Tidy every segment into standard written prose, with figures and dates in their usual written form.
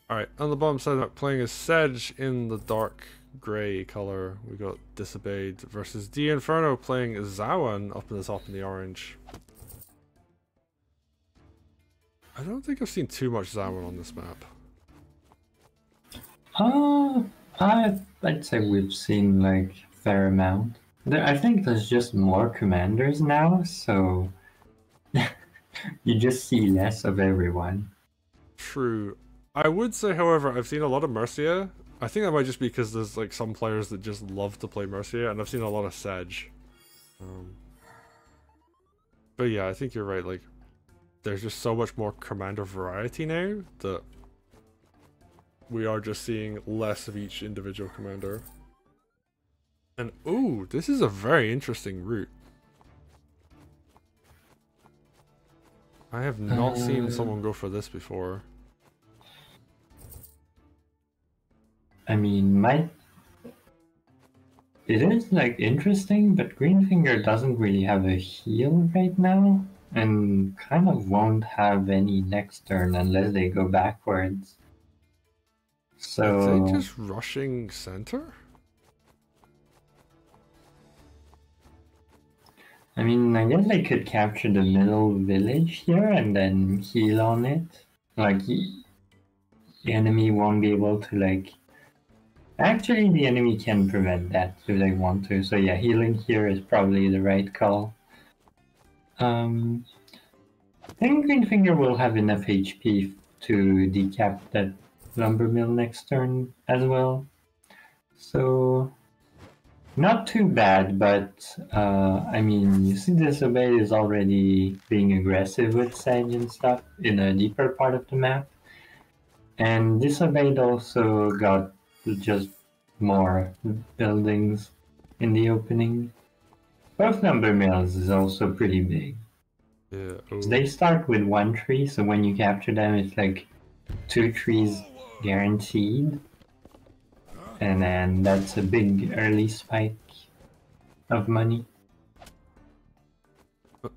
Alright, on the bottom side, playing as Sedge in the dark grey color. We got Disobeyed versus Dinferno playing Zawan up in the top in the orange. I don't think I've seen too much Zawan on this map. I'd say we've seen like a fair amount. I think there's just more commanders now, so you just see less of everyone. True. I would say, however, I've seen a lot of Mercia. I think that might just be because there's like some players that just love to play Mercia, and I've seen a lot of Sedge. But yeah, I think you're right. Like, there's just so much more commander variety now that we are just seeing less of each individual commander. And ooh, this is a very interesting route. I have not seen someone go for this before. I mean, it is like interesting, but Greenfinger doesn't really have a heal right now, and kind of won't have any next turn unless they go backwards. So Are they just rushing center? I mean, I guess they could capture the middle village here and then heal on it. Like, the enemy won't be able to, like... Actually, the enemy can prevent that if they want to. So yeah, healing here is probably the right call. I think Greenfinger will have enough HP to decap that lumber mill next turn as well. So... not too bad, but I mean, you see Disobey is already being aggressive with Sage and stuff in a deeper part of the map. And Disobeyed also got just more buildings in the opening. Both lumber mills is also pretty big. Yeah. So they start with 1 tree, so when you capture them, it's like 2 trees guaranteed. And then that's a big early spike of money.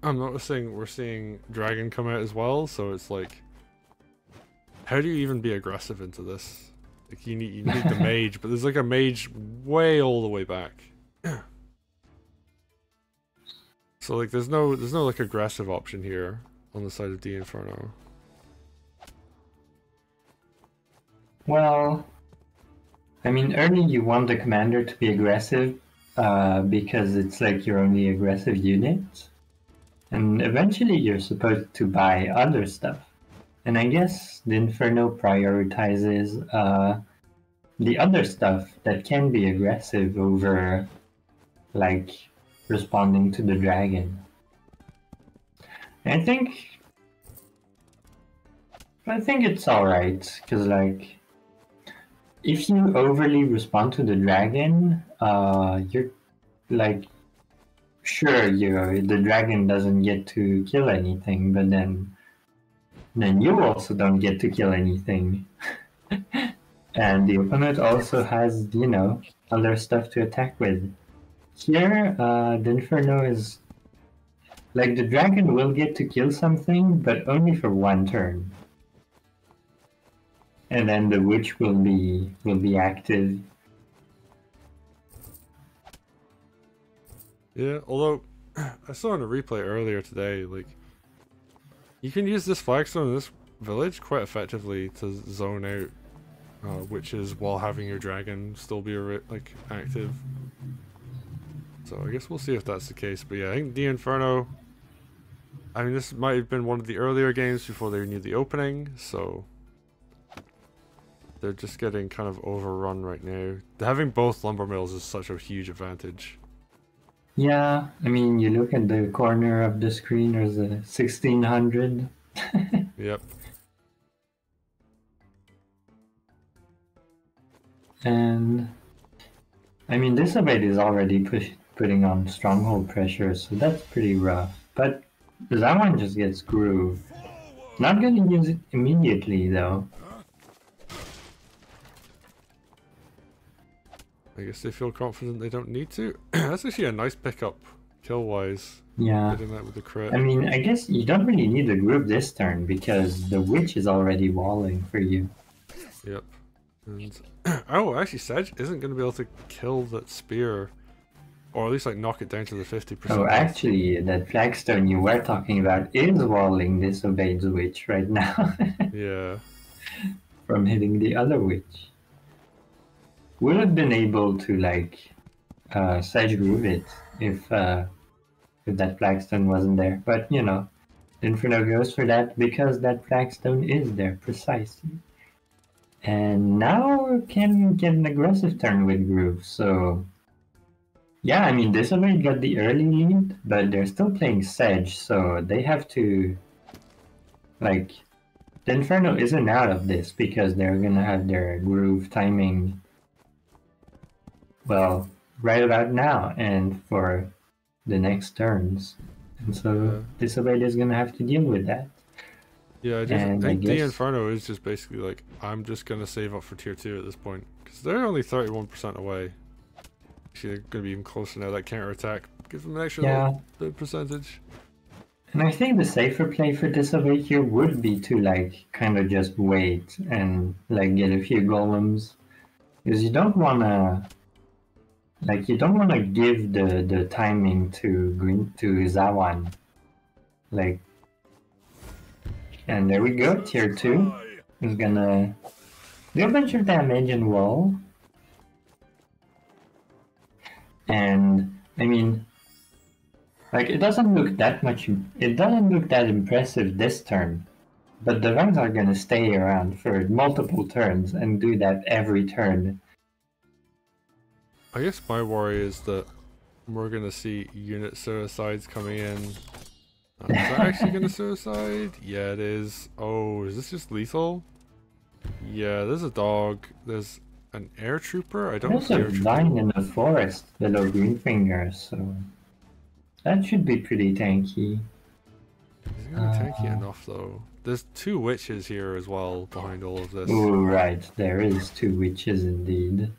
I'm noticing we're seeing Dragon come out as well, so it's like, how do you even be aggressive into this? Like you need the mage, but there's like a mage way all the way back. So like there's no like aggressive option here on the side of Dinferno. Well, I mean, early you want the commander to be aggressive because it's like your only aggressive unit. And eventually you're supposed to buy other stuff. And I guess the Inferno prioritizes the other stuff that can be aggressive over, like, responding to the dragon. And I think it's alright, because, like, if you overly respond to the dragon, you're, like, sure, the dragon doesn't get to kill anything, but then you also don't get to kill anything. And the opponent also has, you know, other stuff to attack with. Here, the Inferno is... like, the dragon will get to kill something, but only for 1 turn. And then the witch will be active. Yeah, although I saw in a replay earlier today, like you can use this flagstone in this village quite effectively to zone out witches while having your dragon still be like active. So I guess we'll see if that's the case. But yeah, I think Dinferno, I mean, this might have been one of the earlier games before they knew the opening, so they're just getting kind of overrun right now. Having both lumber mills is such a huge advantage. Yeah, I mean, you look at the corner of the screen, there's a 1600. Yep. And I mean, Disobeyed is already putting on stronghold pressure, so that's pretty rough. But Zawan just gets grooved. Not gonna use it immediately though. I guess they feel confident they don't need to. That's actually a nice pickup, kill-wise. Yeah. Getting that with the crit. I mean, I guess you don't really need to group this turn because the witch is already walling for you. Yep. And oh, actually, Sedge isn't going to be able to kill that spear, or at least like knock it down to the 50%. Oh, actually, that flagstone you were talking about is walling disobeyed witch right now Yeah. from hitting the other witch. Would have been able to like Sedge groove it if that flagstone wasn't there, but you know, Dinferno goes for that because that flagstone is there precisely. And now can get an aggressive turn with groove, so yeah, I mean Disobeyed got the early lead, but they're still playing Sedge, so they have to like the Inferno isn't out of this because they're gonna have their groove timing well right about now and for the next turns. And so Disobeyed is gonna have to deal with that. Yeah, I And I think the guess Inferno is just basically like, I'm just gonna save up for tier 2 at this point, because they're only 31% away. Actually, they're gonna be even closer now. That counter attack gives them an extra little percentage. and I think the safer play for Disobeyed here would be to like kind of just wait and like get a few golems, because you don't wanna give the timing to Zawan. Like, and there we go, tier 2 is gonna do a bunch of damage in wall. And I mean, like it doesn't look that impressive this turn, but the Vines are gonna stay around for multiple turns and do that every turn. I guess my worry is that we're gonna see unit suicides coming in. Is that actually gonna suicide? Yeah, it is. Oh, is this just lethal? Yeah, there's a dog. There's an air trooper. I don't know if There's the a air vine trooper. in the forest below Greenfinger, so that should be pretty tanky. Is it gonna be tanky enough though? There's 2 witches here as well behind all of this. Oh, right, there is 2 witches indeed.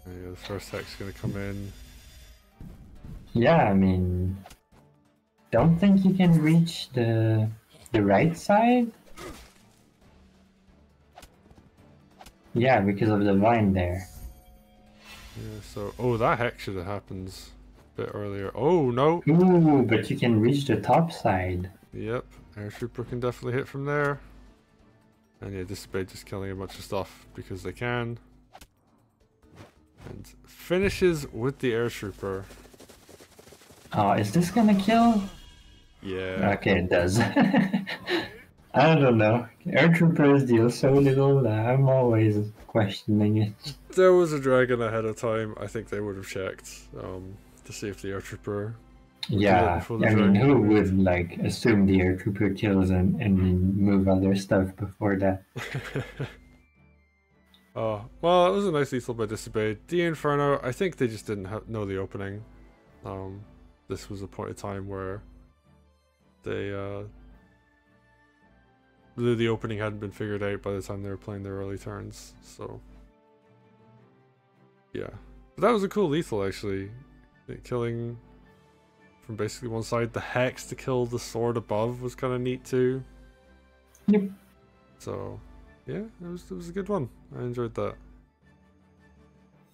Yeah, the first tech's gonna come in. Yeah, I mean, don't think you can reach the right side. Yeah, because of the vine there. Yeah, so oh, that hex should have happened a bit earlier. Oh no. Ooh, but you can reach the top side. Yep, air trooper can definitely hit from there. And yeah, Disobeyed just killing a bunch of stuff because they can. And finishes with the air trooper. Oh, is this gonna kill? Yeah. Okay, it does. I don't know. Air troopers deal so little that I'm always questioning it. There was a dragon ahead of time. I think they would have checked to see if the air trooper. Yeah, I mean, who would like assume the air trooper kills and move other stuff before that? Oh, well, it was a nice lethal by Disobeyed. The Inferno, I think they just didn't know the opening. This was a point of time where they the opening hadn't been figured out by the time they were playing their early turns. So yeah, but that was a cool lethal actually, killing from basically one side. The hex to kill the sword above was kind of neat too. Yep. So yeah, it was a good one. I enjoyed that.